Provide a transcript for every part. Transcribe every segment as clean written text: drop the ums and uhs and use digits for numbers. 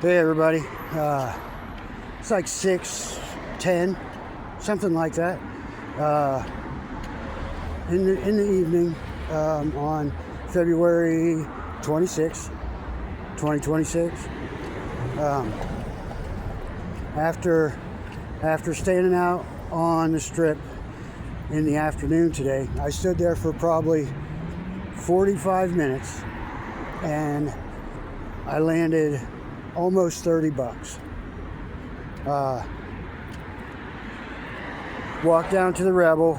Hey everybody, it's like 6:10, something like that, in the evening, on February 26, 2026. After standing out on the strip in the afternoon today, I stood there for probably 45 minutes and I landed almost 30 bucks. Walked down to the Rebel,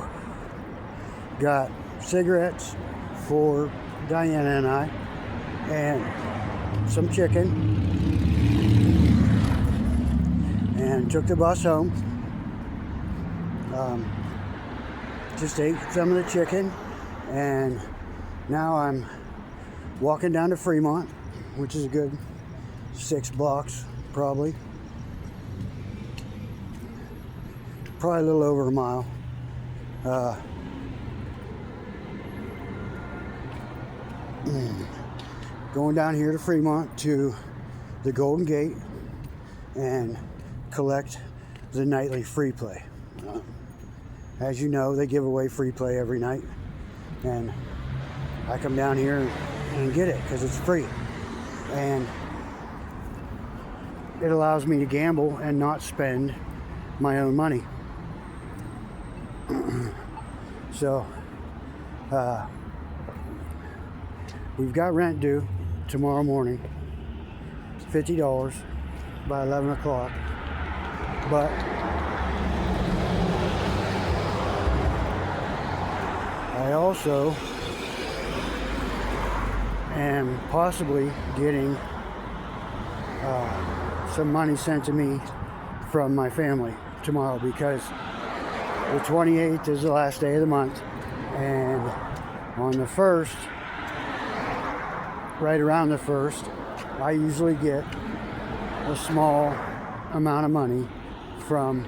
got cigarettes for Diana and I, and some chicken, and took the bus home. Just ate some of the chicken, and now I'm walking down to Fremont, which is a good 6 blocks, probably a little over a mile. Going down here to Fremont to the Golden Gate and collect the nightly free play. As you know, they give away free play every night, and I come down here and get it because it's free, and it allows me to gamble and not spend my own money. So we've got rent due tomorrow morning, $50 by 11 o'clock, but I also am possibly getting some money sent to me from my family tomorrow, because the 28th is the last day of the month, and on the 1st, right around the 1st, I usually get a small amount of money from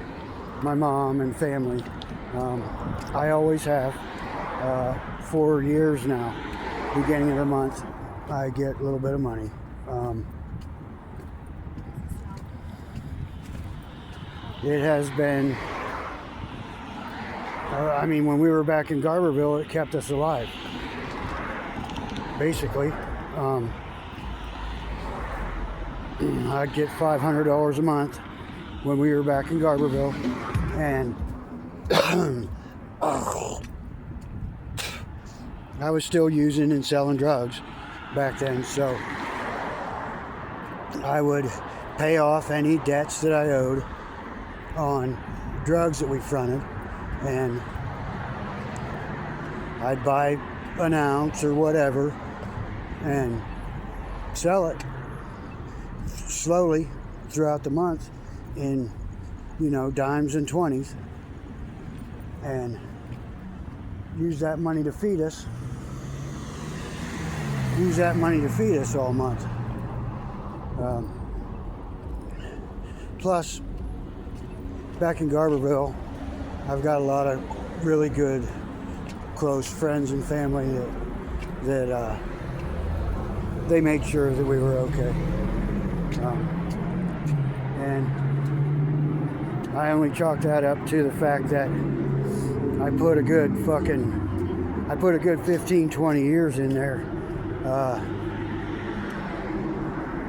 my mom and family. I always have, 4 years now. Beginning of the month, I get a little bit of money. It has been, when we were back in Garberville, it kept us alive, basically. I'd get $500 a month when we were back in Garberville, and I was still using and selling drugs back then, so I would pay off any debts that I owed on drugs that we fronted, and I'd buy an ounce or whatever and sell it slowly throughout the month in, dimes and 20s, and use that money to feed us. All month. Plus, back in Garberville, I've got a lot of really good, close friends and family that they made sure that we were okay. And I only chalk that up to the fact that I put a good 15, 20 years in there,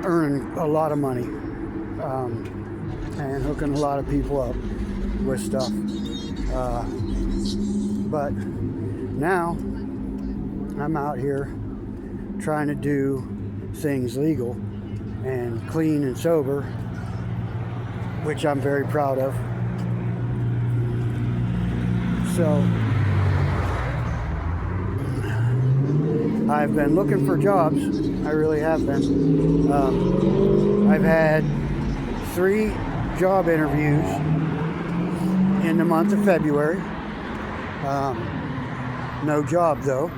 earning a lot of money, and hooking a lot of people up with stuff. But now I'm out here trying to do things legal and clean and sober, which I'm very proud of. So I've been looking for jobs. I really have been. I've had 3 job interviews in the month of February. No job though.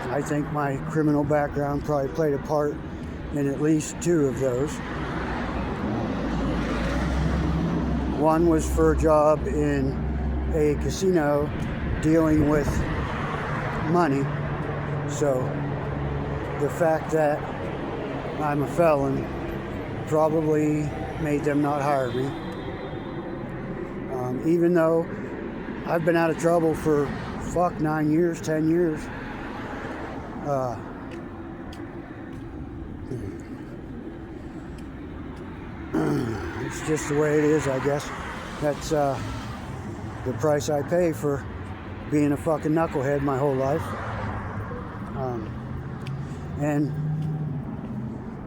I think my criminal background probably played a part in at least 2 of those. One was for a job in a casino dealing with money. So the fact that I'm a felon probably made them not hire me. Even though I've been out of trouble for 9 years, 10 years. It's just the way it is, I guess. That's the price I pay for being a fucking knucklehead my whole life. And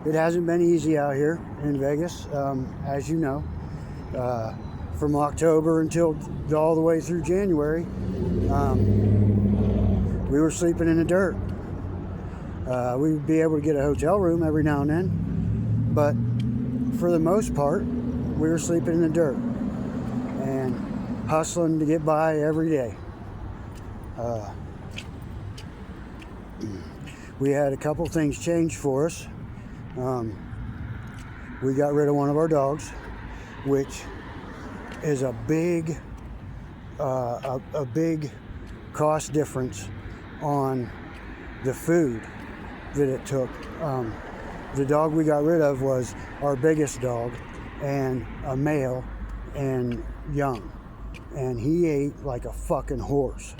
it hasn't been easy out here in Vegas, as you know. From October until all the way through January, we were sleeping in the dirt. We would be able to get a hotel room every now and then, but for the most part, we were sleeping in the dirt and hustling to get by every day. We had a couple things change for us. We got rid of one of our dogs, which is a big cost difference on the food that it took. The dog we got rid of was our biggest dog, and a male and young, and he ate like a fucking horse.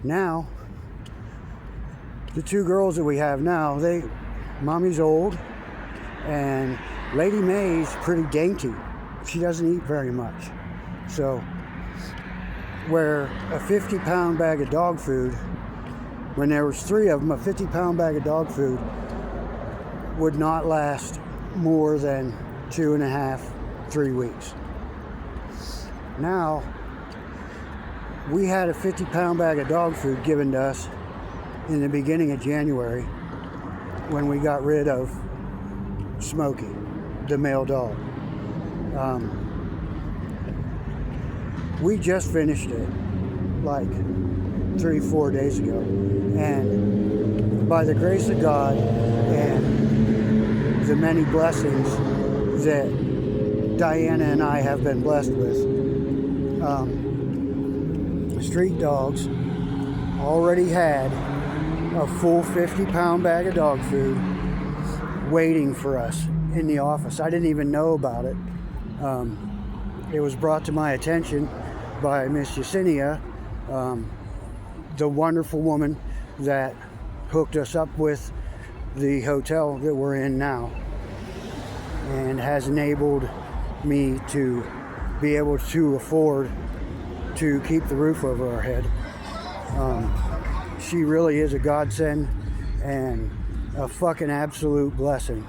Now the two girls that we have now, mommy's old, and Lady May's pretty dainty. She doesn't eat very much. So, where a 50-pound bag of dog food, when there was 3 of them, a 50-pound bag of dog food would not last more than 2.5, 3 weeks. Now, we had a 50-pound bag of dog food given to us in the beginning of January when we got rid of Smokey, the male dog. We just finished it like 3-4 days ago, and by the grace of God and the many blessings that Diana and I have been blessed with, Street Dogs already had a full 50-pound bag of dog food waiting for us in the office. I didn't even know about it. It was brought to my attention by Miss Yesenia, the wonderful woman that hooked us up with the hotel that we're in now, and has enabled me to be able to afford to keep the roof over our head. She really is a godsend and a fucking absolute blessing.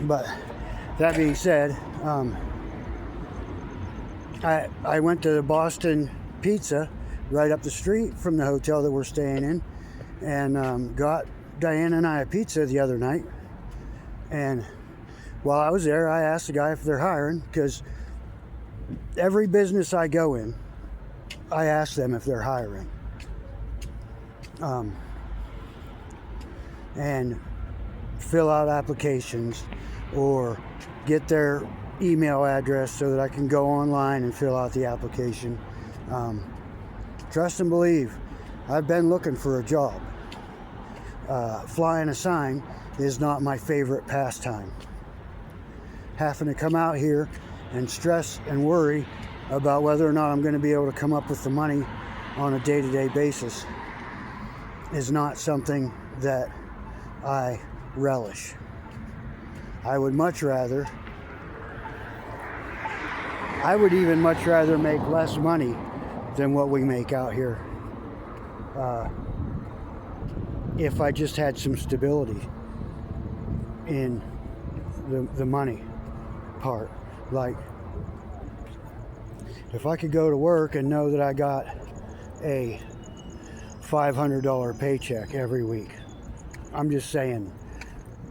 But that being said, I went to the Boston Pizza right up the street from the hotel that we're staying in, and got Diana and I a pizza the other night. And while I was there, I asked the guy if they're hiring, because every business I go in, I ask them if they're hiring. And fill out applications or get their email address so that I can go online and fill out the application. Trust and believe, I've been looking for a job. Flying a sign is not my favorite pastime. Having to come out here and stress and worry about whether or not I'm going to be able to come up with the money on a day-to-day basis is not something that I relish. I would even much rather make less money than what we make out here, if I just had some stability in the money part. Like, if I could go to work and know that I got a $500 paycheck every week, I'm just saying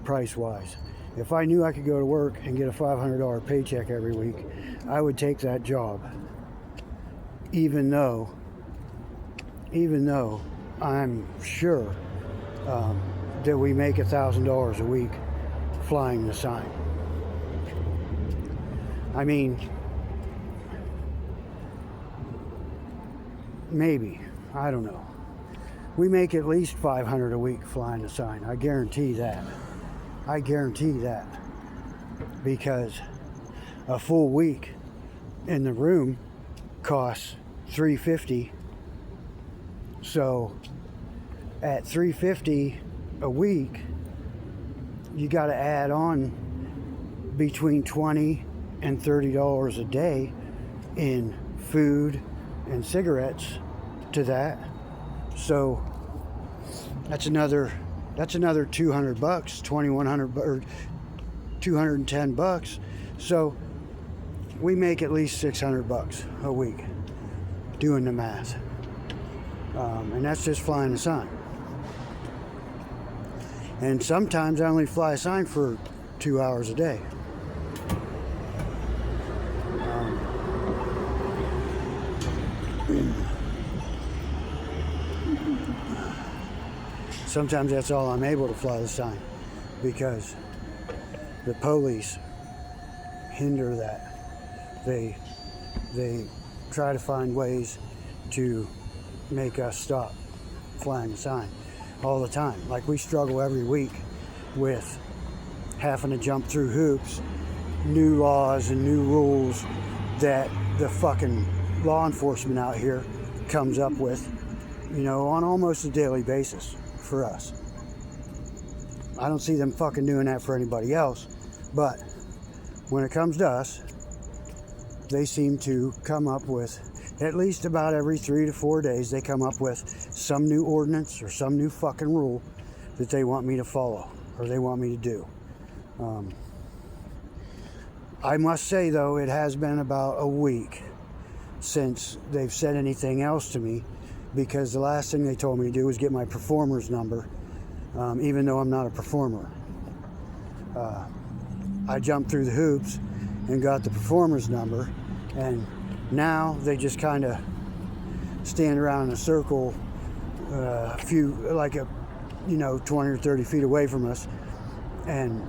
price-wise. If I knew I could go to work and get a $500 paycheck every week, I would take that job, even though I'm sure that we make $1,000 a week flying the sign. I mean, maybe I don't know. We make at least 500 a week flying the sign. I guarantee that. I guarantee that. Because a full week in the room costs $350. So at $350 a week, you got to add on between $20 and $30 a day in food and cigarettes to that. So that's another $200, $2,100 or $210. So we make at least $600 a week doing the math, and that's just flying the sign. And sometimes I only fly a sign for 2 hours a day. Sometimes that's all I'm able to fly the sign, because the police hinder that. They try to find ways to make us stop flying the sign all the time. Like, we struggle every week with having to jump through hoops, new laws and new rules that the fucking law enforcement out here comes up with, you know, on almost a daily basis for us. I don't see them fucking doing that for anybody else, but when it comes to us, they seem to come up with, at least about every 3 to 4 days, they come up with some new ordinance or some new fucking rule that they want me to follow or they want me to do. I must say, though, it has been about a week since they've said anything else to me, because the last thing they told me to do was get my performer's number, even though I'm not a performer. I jumped through the hoops and got the performer's number, and now they just kind of stand around in a circle, a few, like 20 or 30 feet away from us, and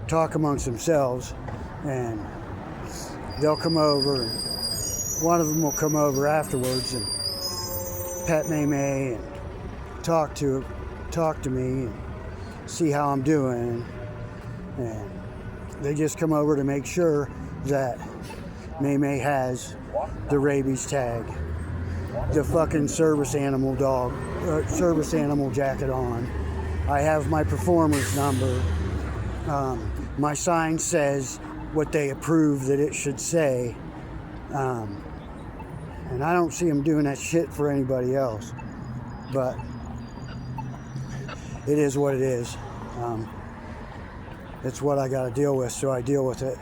talk amongst themselves. And they'll come over, and one of them will come over afterwards and pet May and talk to me and see how I'm doing. And they just come over to make sure that May has the rabies tag, the fucking service animal jacket on. I have my performer's number. My sign says what they approve that it should say. And I don't see them doing that shit for anybody else. But it is what it is. It's what I got to deal with, so I deal with it.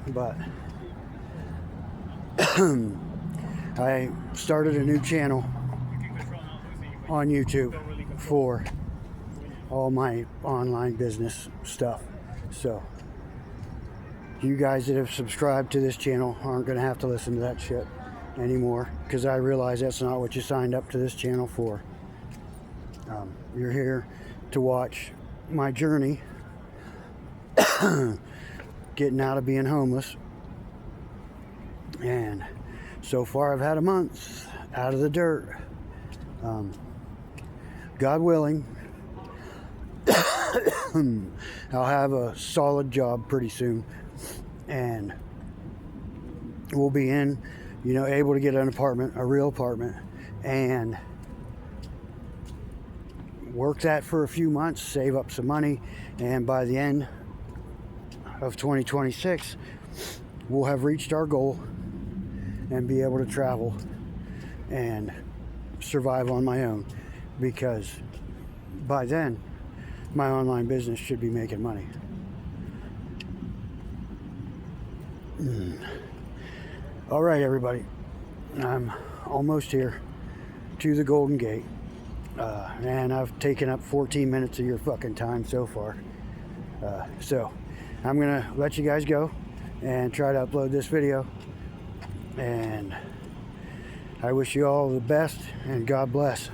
But I started a new channel on YouTube for all my online business stuff. So you guys that have subscribed to this channel aren't going to have to listen to that shit anymore, because I realize that's not what you signed up to this channel for. You're here to watch my journey getting out of being homeless, and so far I've had a month out of the dirt. God willing, I'll have a solid job pretty soon, and we'll be able to get an apartment, a real apartment, and work that for a few months, save up some money, and by the end of 2026 we'll have reached our goal and be able to travel and survive on my own, because by then my online business should be making money. All right, everybody, I'm almost here to the Golden Gate, and I've taken up 14 minutes of your fucking time so far. So I'm gonna let you guys go and try to upload this video, and I wish you all the best, and God bless.